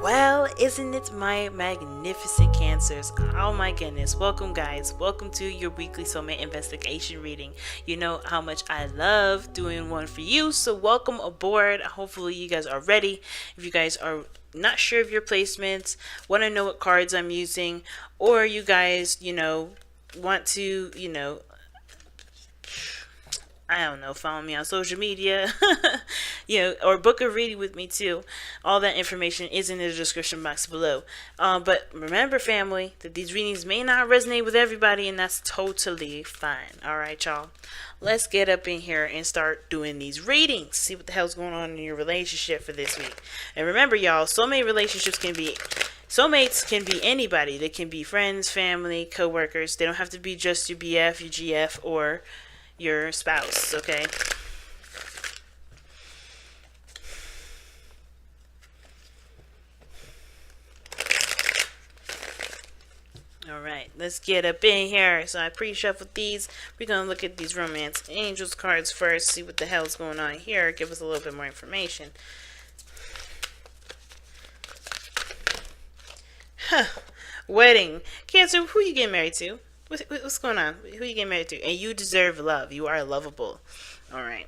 Well, isn't it my magnificent Cancers? Oh my goodness. Welcome, guys. Welcome to your weekly soulmate investigation reading. You know how much I love doing one for you, so welcome aboard. Hopefully, you guys are ready. If you guys are not sure of your placements, want to know what cards I'm using, or you guys, want to, I don't know, follow me on social media, or book a reading with me too. All that information is in the description box below. But remember, family, that these readings may not resonate with everybody, and that's totally fine. All right, y'all. Let's get up in here and start doing these readings. See what the hell's going on in your relationship for this week. And remember, y'all, soulmates can be anybody. They can be friends, family, co-workers. They don't have to be just your BF, your GF, or your spouse, okay? Alright, let's get up in here. So I pre-shuffled these. We're going to look at these Romance Angels cards first, see what the hell's going on here, give us a little bit more information. Wedding. Cancer, who you getting married to? What's going on? Who you getting married to? And you deserve love. You are lovable. Alright.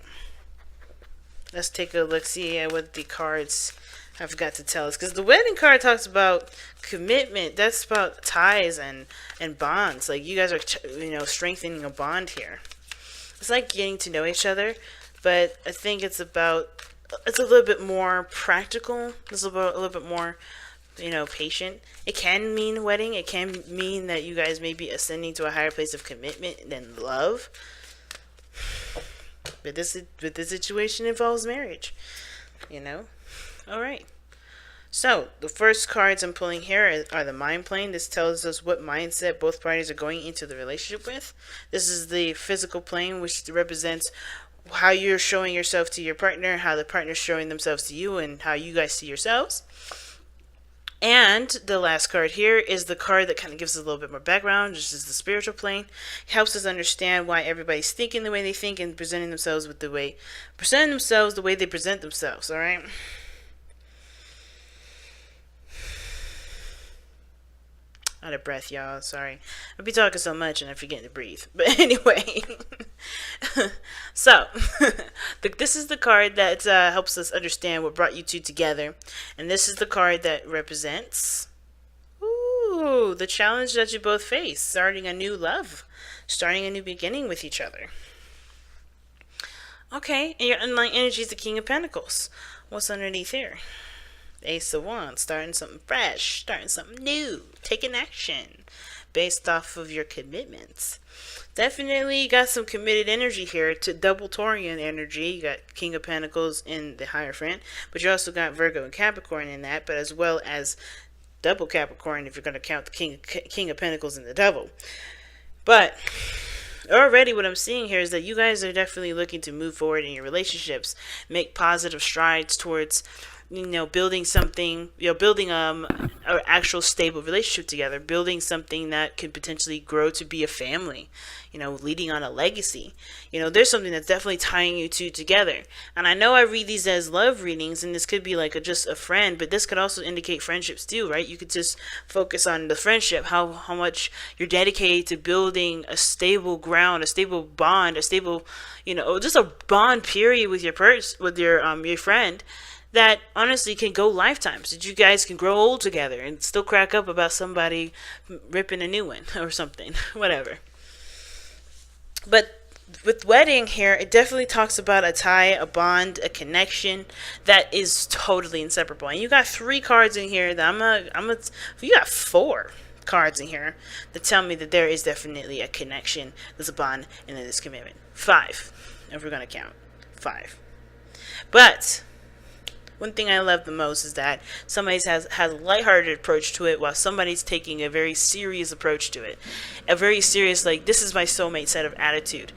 Let's take a look, see what the cards have got to tell us. Because the wedding card talks about commitment. That's about ties and bonds. Like, you guys are, strengthening a bond here. It's like getting to know each other. But I think it's a little bit more practical. It's a little bit more patient. It can mean wedding. It can mean that you guys may be ascending to a higher place of commitment than love. But this situation involves marriage. Alright. So, the first cards I'm pulling here are the mind plane. This tells us what mindset both parties are going into the relationship with. This is the physical plane, which represents how you're showing yourself to your partner, how the partner's showing themselves to you, and how you guys see yourselves. And the last card here is the card that kind of gives us a little bit more background. This is the spiritual plane. It helps us understand why everybody's thinking the way they think and presenting themselves the way they present themselves. All right. Out of breath, y'all. Sorry. I'll be talking so much and I'm forgetting to breathe. But anyway. So, this is the card that helps us understand what brought you two together. And this is the card that represents the challenge that you both face. Starting a new love. Starting a new beginning with each other. Okay, and your underlying energy is the King of Pentacles. What's underneath here? Ace of Wands, starting something fresh, starting something new, taking action based off of your commitments. Definitely got some committed energy here to double Taurian energy. You got King of Pentacles in the Hierophant, but you also got Virgo and Capricorn in that, but as well as double Capricorn if you're going to count the King of Pentacles in the double. But already what I'm seeing here is that you guys are definitely looking to move forward in your relationships, make positive strides towards building something, building an actual stable relationship together, building something that could potentially grow to be a family, leading on a legacy. There's something that's definitely tying you two together. And I know I read these as love readings, and this could be like just a friend, but this could also indicate friendships too, right? You could just focus on the friendship, how much you're dedicated to building a stable ground, a stable bond, a stable, just a bond period with your your friend. That honestly can go lifetimes. That you guys can grow old together and still crack up about somebody ripping a new one or something. Whatever. But with wedding here, it definitely talks about a tie, a bond, a connection that is totally inseparable. And you got 3 cards in here that you got 4 cards in here that tell me that there is definitely a connection, there's a bond, and then there's commitment. 5, if we're going to count. 5. But one thing I love the most is that somebody has a lighthearted approach to it while somebody's taking a very serious approach to it. A very serious, this is my soulmate set of attitude.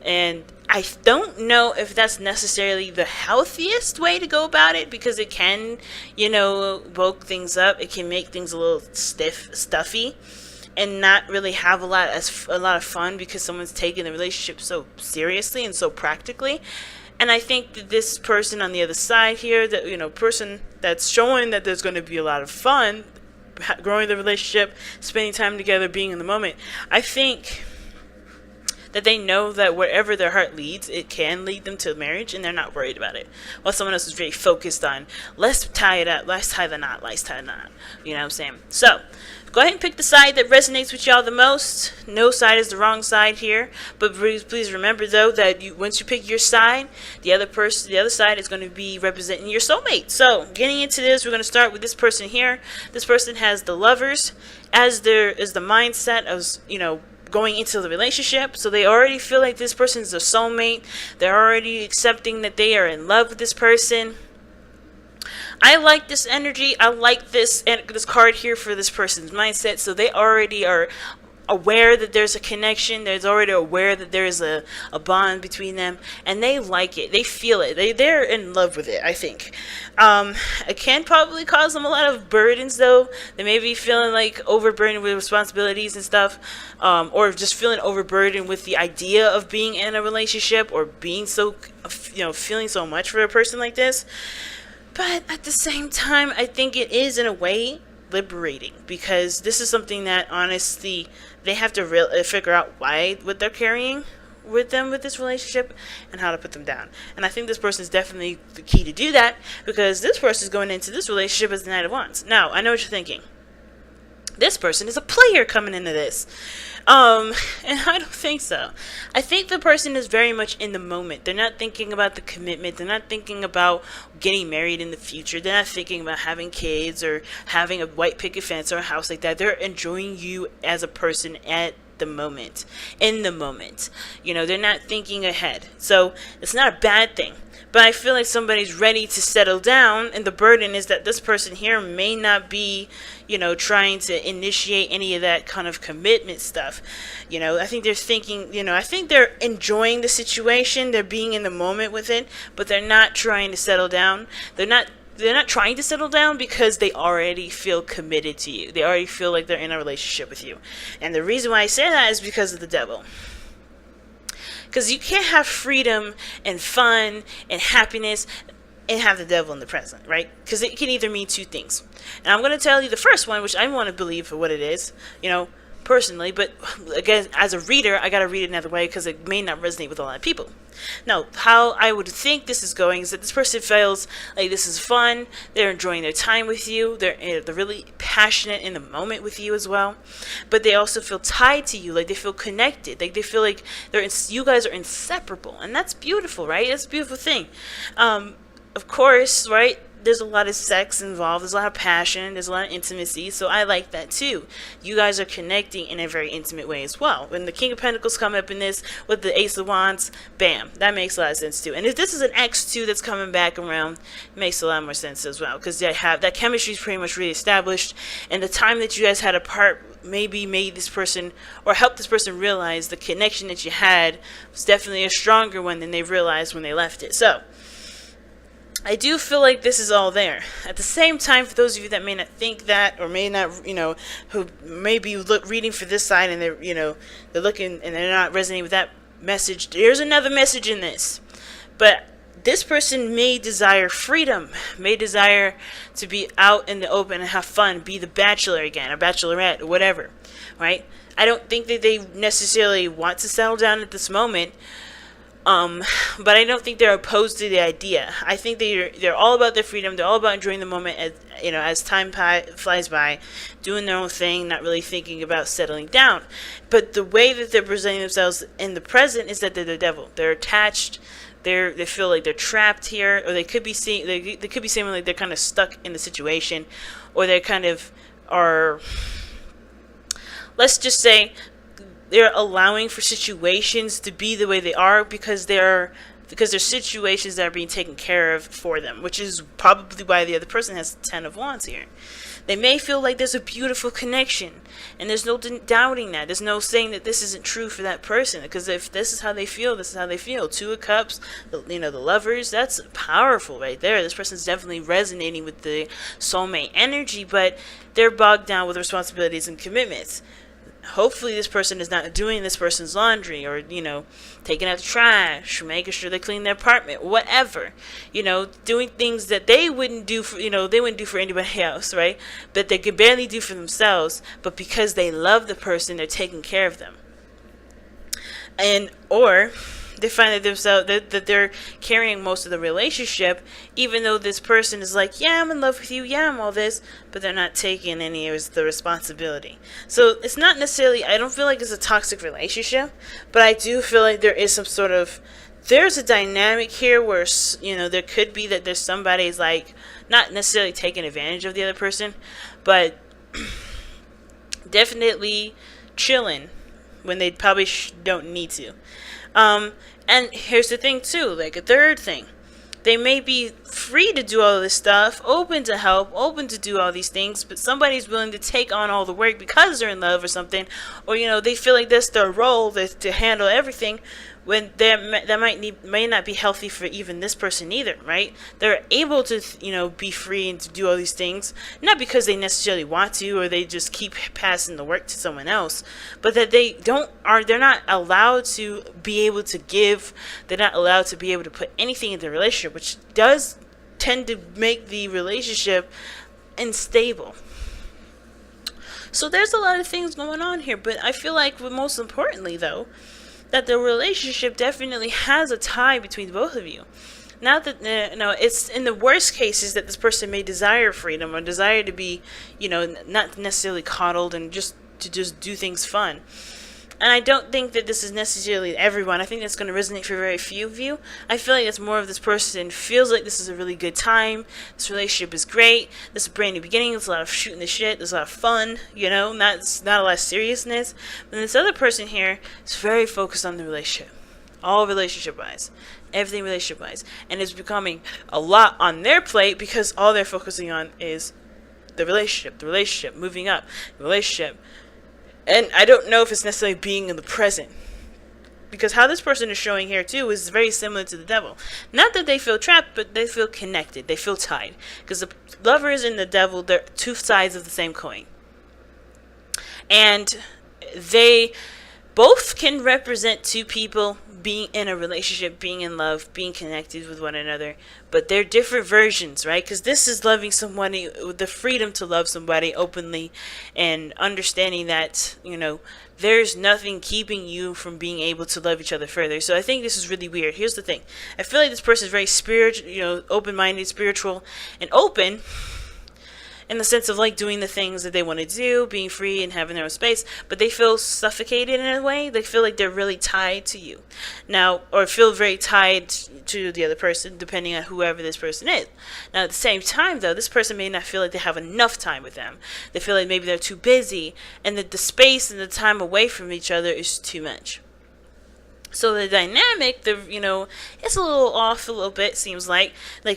And I don't know if that's necessarily the healthiest way to go about it, because it can, bulk things up. It can make things a little stuffy, and not really have a lot of fun because someone's taking the relationship so seriously and so practically. And I think that this person on the other side here, that, you know, person that's showing that there's going to be a lot of fun, growing the relationship, spending time together, being in the moment, I think that they know that wherever their heart leads, it can lead them to marriage, and they're not worried about it. While someone else is very focused on, let's tie it up, let's tie the knot, let's tie the knot. You know what I'm saying? So, go ahead and pick the side that resonates with y'all the most. No side is the wrong side here. But please remember, though, that once you pick your side, the other side is going to be representing your soulmate. So, getting into this, we're going to start with this person here. This person has the Lovers as the mindset of, you know, going into the relationship. So they already feel like this person is their soulmate. They're already accepting that they are in love with this person. I like this energy. I like this card here for this person's mindset. So they already are aware that there's a connection. There's already aware that there's a bond between them, and they like it. They feel it. They're in love with it, I think. It can probably cause them a lot of burdens, though. They may be feeling like overburdened with responsibilities and stuff, or just feeling overburdened with the idea of being in a relationship, or being so, you know, feeling so much for a person like this. But at the same time, I think it is, in a way, liberating, because this is something that, honestly, they have to figure out what they're carrying with them with this relationship, and how to put them down. And I think this person is definitely the key to do that, because this person is going into this relationship as the Knight of Wands. Now, I know what you're thinking. This person is a player coming into this. And I don't think so. I think the person is very much in the moment. They're not thinking about the commitment. They're not thinking about getting married in the future. They're not thinking about having kids or having a white picket fence or a house like that. They're enjoying you as a person at the moment, in the moment. You know, they're not thinking ahead. So it's not a bad thing. But I feel like somebody's ready to settle down, and the burden is that this person here may not be, you know, trying to initiate any of that kind of commitment stuff. You know, I think they're thinking, you know, I think they're enjoying the situation, they're being in the moment with it, but they're not trying to settle down. They're not trying to settle down because they already feel committed to you. They already feel like they're in a relationship with you. And the reason why I say that is because of the Devil. Because you can't have freedom and fun and happiness and have the Devil in the present, right? Because it can either mean two things. And I'm going to tell you the first one, which I want to believe for what it is, you know, personally. But again, as a reader, I got to read it another way because it may not resonate with a lot of people. Now, how I would think this is going is that this person feels like this is fun. They're enjoying their time with you. They're really passionate in the moment with you as well. But they also feel tied to you. Like they feel connected. Like they feel like you guys are inseparable. And that's beautiful, right? That's a beautiful thing. Of course, right? There's a lot of sex involved. There's a lot of passion. There's a lot of intimacy. So I like that too. You guys are connecting in a very intimate way as well. When the King of Pentacles come up in this with the Ace of Wands, bam, that makes a lot of sense too. And if this is an X2 that's coming back around, it makes a lot more sense as well. Because that chemistry is pretty much really established. And the time that you guys had apart maybe made this person, or helped this person realize the connection that you had was definitely a stronger one than they realized when they left it. So I do feel like this is all there. At the same time, for those of you that may not think that, or may not, you know, who may be reading for this side and they're, you know, they're looking and they're not resonating with that message, there's another message in this. But this person may desire freedom, may desire to be out in the open and have fun, be the bachelor again, or bachelorette, or whatever, right? I don't think that they necessarily want to settle down at this moment. But I don't think they're opposed to the idea. I think they're all about their freedom. They're all about enjoying the moment as, you know, as time flies by, doing their own thing, not really thinking about settling down. But the way that they're presenting themselves in the present is that they're the Devil. They're attached. They feel like they're trapped here, or they could be seeing like they're kind of stuck in the situation, or they kind of are. Let's just say they're allowing for situations to be the way they are because they're situations that are being taken care of for them, which is probably why the other person has 10 of Wands here. They may feel like there's a beautiful connection, and there's no doubting that. There's no saying that this isn't true for that person, because if this is how they feel, this is how they feel. 2 of Cups, the Lovers, that's powerful right there. This person's definitely resonating with the soulmate energy, but they're bogged down with responsibilities and commitments. hopefully this person is not doing this person's laundry, or, taking out the trash, making sure they clean their apartment, whatever, doing things that they wouldn't do for, they wouldn't do for anybody else, right? But they could barely do for themselves, but because they love the person, they're taking care of them. Or they find that they're carrying most of the relationship, even though this person is like, yeah, I'm in love with you, yeah, I'm all this, but they're not taking any of the responsibility. So it's not necessarily, I don't feel like it's a toxic relationship, but I do feel like there is some sort of, there's a dynamic here where, there could be that there's somebody's like, not necessarily taking advantage of the other person, but definitely chilling when they probably don't need to. And here's the thing too, like a third thing. They may be free to do all this stuff, open to help, open to do all these things, but somebody's willing to take on all the work because they're in love or something, or, they feel like that's their role, to handle everything, when that may not be healthy for even this person either, right? They're able to, be free and to do all these things, not because they necessarily want to, or they just keep passing the work to someone else, but that they're not allowed to be able to give, they're not allowed to be able to put anything into the relationship, which does tend to make the relationship unstable. So there's a lot of things going on here, but I feel like most importantly though, that the relationship definitely has a tie between both of you. Not that, it's in the worst cases that this person may desire freedom or desire to be, not necessarily coddled and just do things fun. And I don't think that this is necessarily everyone. I think that's going to resonate for very few of you. I feel like it's more of this person feels like this is a really good time. This relationship is great. This is a brand new beginning. There's a lot of shooting the shit. There's a lot of fun, not a lot of seriousness. But this other person here is very focused on the relationship. All relationship-wise. Everything relationship-wise. And it's becoming a lot on their plate because all they're focusing on is the relationship, moving up, the relationship. And I don't know if it's necessarily being in the present. Because how this person is showing here too is very similar to the devil. Not that they feel trapped, but they feel connected. They feel tied. Because the lovers and the devil, they're two sides of the same coin. And they both can represent two people being in a relationship, being in love, being connected with one another, but they're different versions, right? Because this is loving somebody with the freedom to love somebody openly and understanding that, there's nothing keeping you from being able to love each other further. So I think this is really weird. Here's the thing. I feel like this person is very spiritual, open-minded, spiritual, and open, in the sense of like doing the things that they want to do, being free and having their own space, but they feel suffocated in a way. They feel like they're really tied to you now, or feel very tied to the other person, depending on whoever this person is. Now at the same time though, this person may not feel like they have enough time with them. They feel like maybe they're too busy and that the space and the time away from each other is too much. So the dynamic, it's a little off a little bit, seems like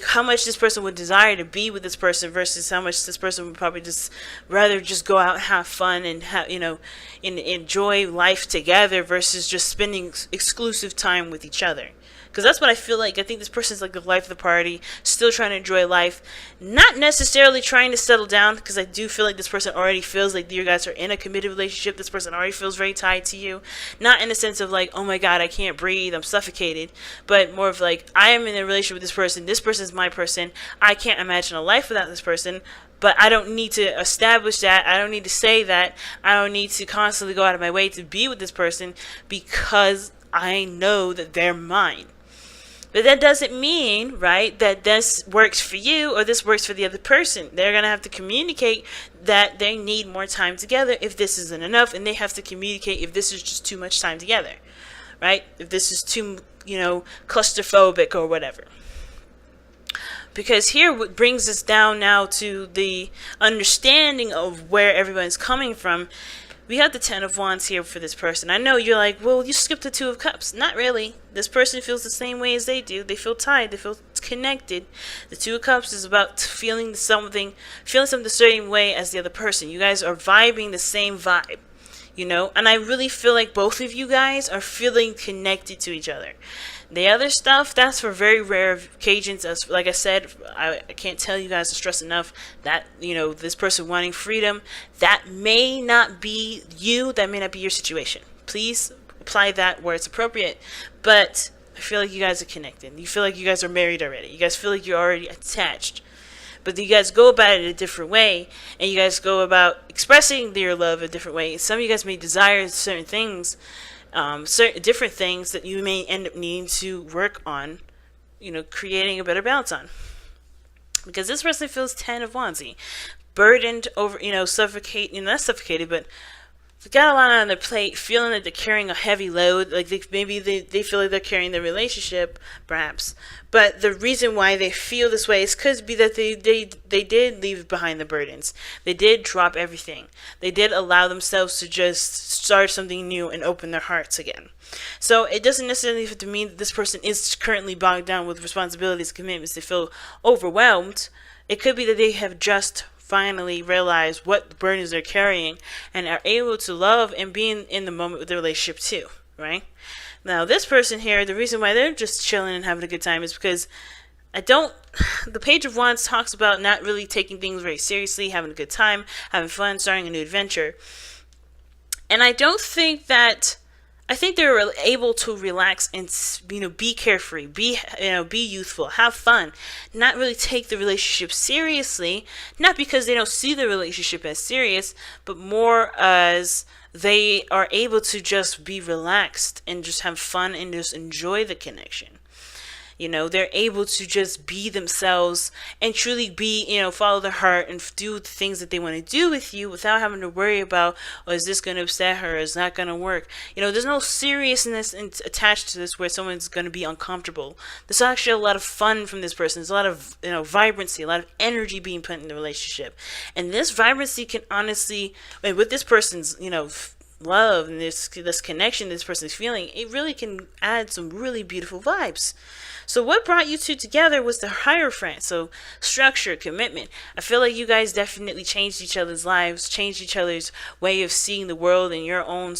how much this person would desire to be with this person versus how much this person would probably just rather just go out and have fun and and enjoy life together versus just spending exclusive time with each other. Because that's what I feel like. I think this person's like the life of the party, still trying to enjoy life, not necessarily trying to settle down, because I do feel like this person already feels like you guys are in a committed relationship. This person already feels very tied to you. Not in the sense of like, oh my God, I can't breathe, I'm suffocated, but more of like, I am in a relationship with this person is my person, I can't imagine a life without this person, but I don't need to establish that, I don't need to say that, I don't need to constantly go out of my way to be with this person because I know that they're mine. But that doesn't mean, right, that this works for you or this works for the other person. They're going to have to communicate that they need more time together if this isn't enough, and they have to communicate if this is just too much time together, right? If this is too, claustrophobic or whatever. Because here what brings us down now to the understanding of where everyone's coming from. We have the Ten of Wands here for this person. I know you're like, well, you skipped the Two of Cups. Not really. This person feels the same way as they do. They feel tied. They feel connected. The Two of Cups is about feeling something the same way as the other person. You guys are vibing the same vibe, And I really feel like both of you guys are feeling connected to each other. The other stuff, that's for very rare occasions. As like I said, I can't tell you guys to stress enough that, this person wanting freedom, that may not be you, that may not be your situation. Please apply that where it's appropriate. But I feel like you guys are connected. You feel like you guys are married already. You guys feel like you're already attached. But you guys go about it a different way, and you guys go about expressing your love a different way. Some of you guys may desire certain things, certain different things that you may end up needing to work on, creating a better balance on. Because this person feels 10 of Wands, burdened over, not suffocated, but they got a lot on their plate, feeling that they're carrying a heavy load. Like maybe they feel like they're carrying the relationship, perhaps. But the reason why they feel this way is because that they did leave behind the burdens. They did drop everything. They did allow themselves to just start something new and open their hearts again. So it doesn't necessarily have to mean that this person is currently bogged down with responsibilities and commitments. They feel overwhelmed. It could be that they have just finally realize what burdens they're carrying and are able to love and be in the moment with the relationship too, right? Now this person here, the reason why they're just chilling and having a good time is because the Page of Wands talks about not really taking things very seriously, having a good time, having fun, starting a new adventure. And I think they're able to relax and, be carefree, be youthful, have fun, not really take the relationship seriously, not because they don't see the relationship as serious, but more as they are able to just be relaxed and just have fun and just enjoy the connection. They're able to just be themselves and truly be, follow their heart and do the things that they want to do with you without having to worry about, is this going to upset her? Is that going to work? There's no seriousness attached to this where someone's going to be uncomfortable. There's actually a lot of fun from this person. There's a lot of, vibrancy, a lot of energy being put in the relationship. And this vibrancy can honestly, with this person's, love and this connection this person is feeling, it really can add some really beautiful vibes. So what brought you two together was the Hierophant. So structure, commitment. I feel like you guys definitely changed each other's lives, changed each other's way of seeing the world and your own,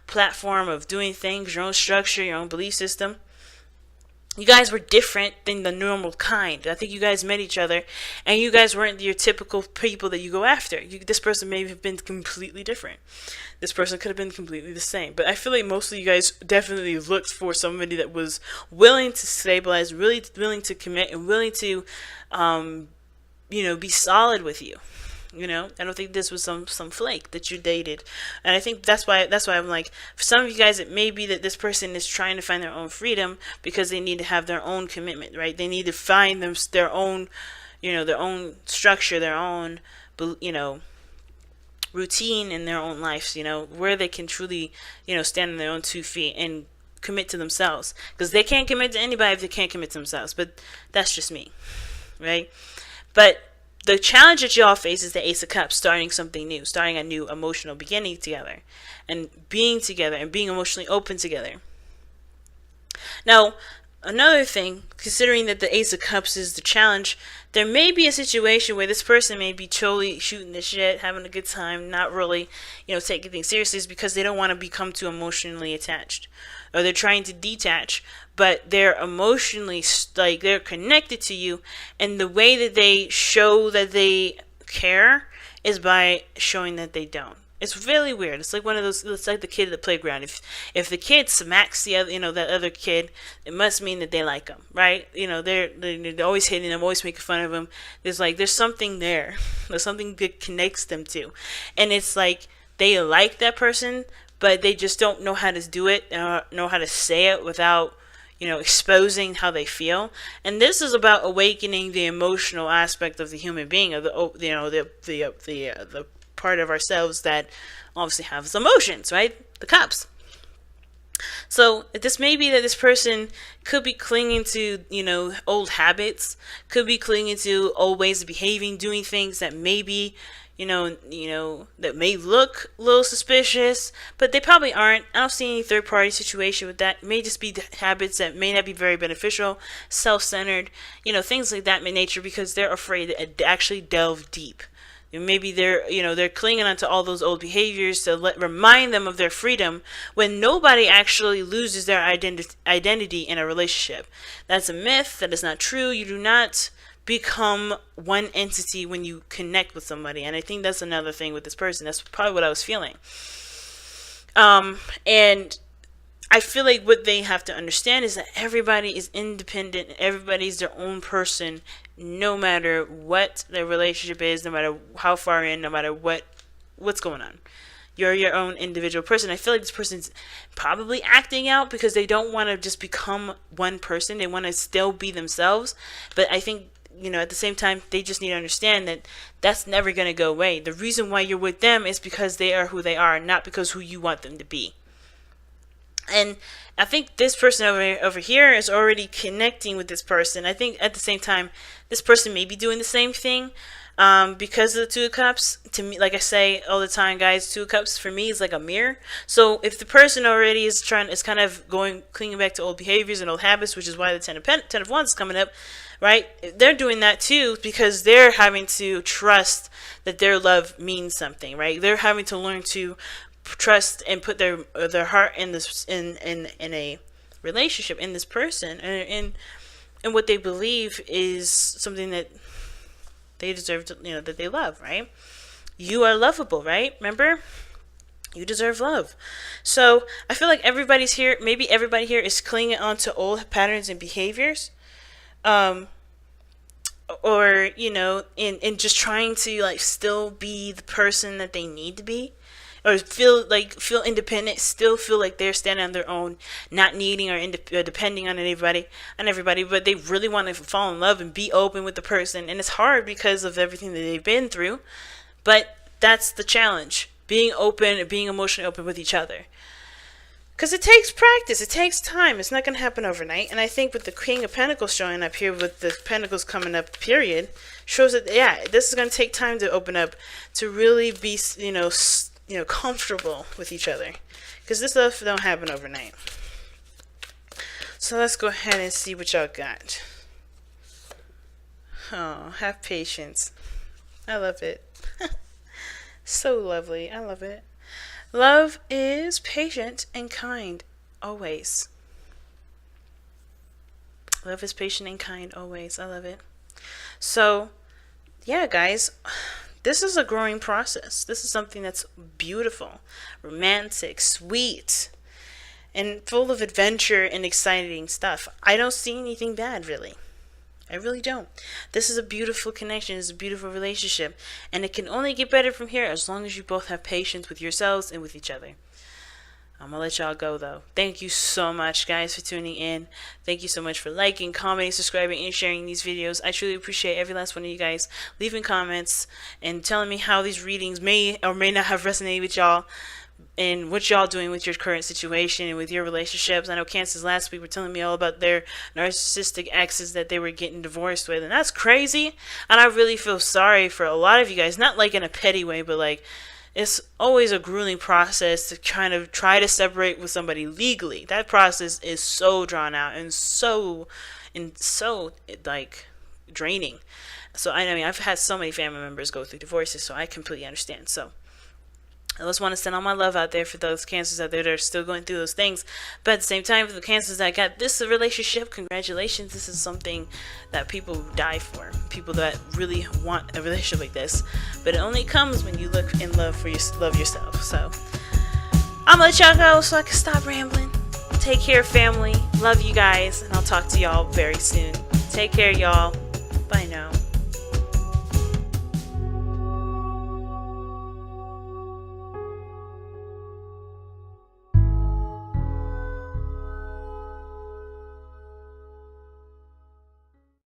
platform of doing things, your own structure, your own belief system. You guys were different than the normal kind. I think you guys met each other, and you guys weren't your typical people that you go after. This person may have been completely different. This person could have been completely the same. But I feel like most of you guys definitely looked for somebody that was willing to stabilize, really willing to commit, and willing to, be solid with you. I don't think this was some flake that you dated. And I think that's why I'm like, for some of you guys, it may be that this person is trying to find their own freedom because they need to have their own commitment, right? They need to find their own, their own structure, their own, routine in their own lives, where they can truly, stand on their own 2 feet and commit to themselves. Because they can't commit to anybody if they can't commit to themselves. But that's just me, right? But the challenge that y'all face is the Ace of Cups, starting something new, starting a new emotional beginning together, and being together, and being emotionally open together. Now, another thing, considering that the Ace of Cups is the challenge, there may be a situation where this person may be totally shooting the shit, having a good time, not really, taking things seriously, is because they don't want to become too emotionally attached. Or they're trying to detach, but they're emotionally, they're connected to you, and the way that they show that they care is by showing that they don't. It's really weird. It's like one of those. It's like the kid at the playground. If the kid smacks the other, that other kid, it must mean that they like him, right? They're always hitting them, always making fun of him. There's something there. There's something that connects them to, and it's like they like that person, but they just don't know how to do it, know how to say it without, exposing how they feel. And this is about awakening the emotional aspect of the human being, of the part of ourselves that obviously has emotions, right? The cups. So this may be that this person could be clinging to, old habits, could be clinging to old ways of behaving, doing things that maybe, that may look a little suspicious, but they probably aren't. I don't see any third-party situation with that. It may just be habits that may not be very beneficial, self-centered, things like that in nature, because they're afraid to actually delve deep. Maybe they're clinging onto all those old behaviors to remind them of their freedom, when nobody actually loses their identity in a relationship. That's a myth. That is not true. You do not become one entity when you connect with somebody. And I think that's another thing with this person. That's probably what I was feeling. And I feel like what they have to understand is that everybody is independent. Everybody's their own person, no matter what their relationship is, no matter how far in, no matter what's going on. You're your own individual person. I feel like this person's probably acting out because they don't want to just become one person. They want to still be themselves. But I think, at the same time, they just need to understand that that's never going to go away. The reason why you're with them is because they are who they are, not because who you want them to be. And I think this person over here is already connecting with this person. I think at the same time, this person may be doing the same thing because of the Two of Cups. To me, like I say all the time, guys, Two of Cups for me is like a mirror. So if the person already is kind of clinging back to old behaviors and old habits, which is why the Ten of Wands is coming up, right? They're doing that too because they're having to trust that their love means something, right? They're having to learn to trust and put their heart in this in a relationship in this person, and what they believe is something that they deserve to, that they love, right? You are lovable, right? Remember, you deserve love. So I feel like everybody here is clinging on to old patterns and behaviors, or in just trying to still be the person that they need to be, or feel independent, still feel like they're standing on their own, not needing or depending on everybody, but they really want to fall in love and be open with the person. And it's hard because of everything that they've been through, but that's the challenge, being open and being emotionally open with each other. Because it takes practice, it takes time, it's not going to happen overnight. And I think with the King of Pentacles showing up here, with the Pentacles coming up, period, shows that, this is going to take time to open up, to really be, comfortable with each other, because this stuff don't happen overnight. So let's go ahead and see what y'all got. Oh, have patience. I love it. So lovely. I love it. Love is patient and kind always. Love is patient and kind always. I love it. So yeah, guys, this is a growing process. This is something that's beautiful, romantic, sweet, and full of adventure and exciting stuff. I don't see anything bad, really. I really don't. This is a beautiful connection. It's a beautiful relationship. And it can only get better from here as long as you both have patience with yourselves and with each other. I'm going to let y'all go, though. Thank you so much, guys, for tuning in. Thank you so much for liking, commenting, subscribing, and sharing these videos. I truly appreciate every last one of you guys leaving comments and telling me how these readings may or may not have resonated with y'all, and what y'all doing with your current situation and with your relationships. I know Cancers last week were telling me all about their narcissistic exes that they were getting divorced with, and that's crazy. And I really feel sorry for a lot of you guys, not like in a petty way, but it's always a grueling process to try to separate with somebody legally. That process is so drawn out and so draining. So I mean, I've had so many family members go through divorces, so I completely understand. So I just want to send all my love out there for those Cancers out there that are still going through those things. But at the same time, for the Cancers that got this relationship, congratulations. This is something that people die for. People that really want a relationship like this. But it only comes when you look in love love yourself. So I'm going to let y'all go so I can stop rambling. Take care, family. Love you guys. And I'll talk to y'all very soon. Take care, y'all. Bye now.